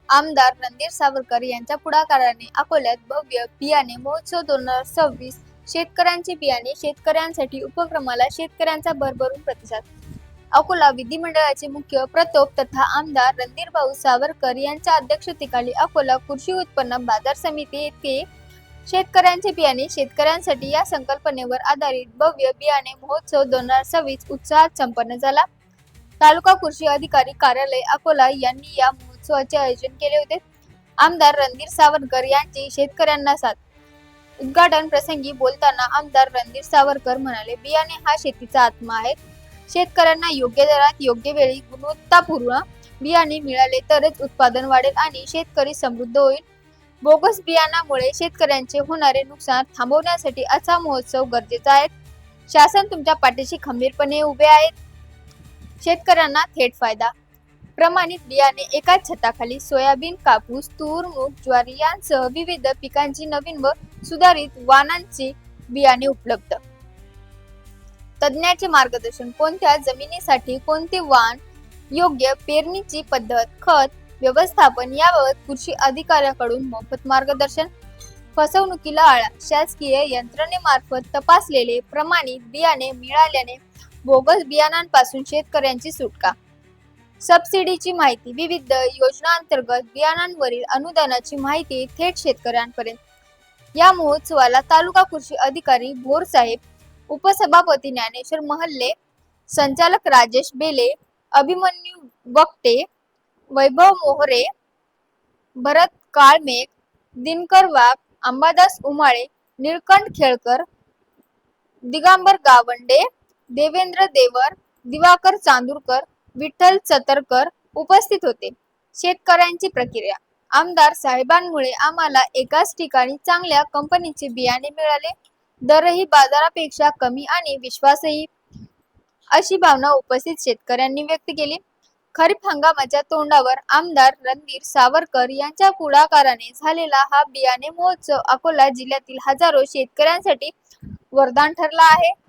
आमदार रणधीर सावरकर यांच्या पुढाकाराने अकोल्यात भव्य बियाणे महोत्सव 2026 शेतकऱ्यांचे बियाणे शेतकऱ्यांसाठी उपक्रमाला शेतकऱ्यांचा भरभरून प्रतिसाद. अकोला विधिमंडळाचे मुख्य प्रतोप तथा आमदार रणधीर भाऊ सावरकर यांच्या अध्यक्षतेखाली अकोला कृषी उत्पन्न बाजार समिती येथे शेतकऱ्यांचे बियाणे शेतकऱ्यांसाठी या संकल्पनेवर आधारित भव्य बियाणे महोत्सव 2026 उत्साहात संपन्न झाला. तालुका कृषी अधिकारी कार्यालय अकोला यांनी या महोत्सवाचे आयोजन केले होते. आमदार रणधीर सावरकर यांची शेतकऱ्यांना साथ. उद्घाटन प्रसंगी बोलताना आमदार रणधीर सावरकर म्हणाले, बियाणे हा शेतीचा आत्मा आहे. शेतकऱ्यांना योग्य दरात योग्य वेळी गुणवत्तापूर्ण बियाणे मिळाले तरच उत्पादन वाढेल आणि शेतकरी समृद्ध होईल. बोगस बियाणामुळे शेतकऱ्यांचे होणारे नुकसान थांबवण्यासाठी असा महोत्सव गरजेचा आहे. शासन तुमच्या पाठीशी खंबीरपणे उभे आहे. शेतकऱ्यांना थेट फायदा. प्रमाणित बियाणे एकाच छताखाली सोयाबीन, कापूस, तूर, मूग, ज्वारी यांसह विविध पिकांची नवीन व सुधारित वाणांची बियाणे उपलब्ध. तज्ञांचे मार्गदर्शन. कोणत्या जमिनीसाठी कोणते वाण योग्य, पेरणीची पद्धत, खत व्यवस्थापन याबाबत कृषी अधिकाऱ्याकडून मोफत मार्गदर्शन. फसवणुकीला आळा. शासकीय यंत्रणेमार्फत तपासलेले प्रमाणित बियाणे मिळाल्याने बोगस बियाणांपासून शेतकऱ्यांची सुटका. सबसिडीची माहिती. विविध योजनांतर्गत बियाणांवरील अनुदानाची माहिती थेट शेतकऱ्यांपर्यंत. या महोत्सवाला तालुका कृषी अधिकारी भोरसाहेब, उपसभापती ज्ञानेश्वर महल्ले, संचालक राजेश बेले, अभिमन्यू बकटे, वैभव मोहरे, भरत काळमेघ, दिनकर वाघ, अंबादास उमाळे, निळकंठ खेळकर, दिगंबर गावंडे, देवेंद्र देवर, दिवाकर चांदूरकर, विठ्ठल चतरकर उपस्थित होते. शेतकऱ्यांची प्रक्रिया. आमदार साहेबांमुळे आम्हाला एकाच ठिकाणी चांगल्या कंपनीचे बियाणे मिळाले, दरही बाजारापेक्षा कमी आणि विश्वासही, अशी भावना उपस्थित शेतकऱ्यांनी व्यक्त केली. खरीप हंगामाच्या तोंडावर आमदार रणधीर सावरकर यांच्या पुढाकाराने झालेला हा बियाणे महोत्सव अकोला जिल्ह्यातील हजारो शेतकऱ्यांसाठी वरदान ठरला आहे.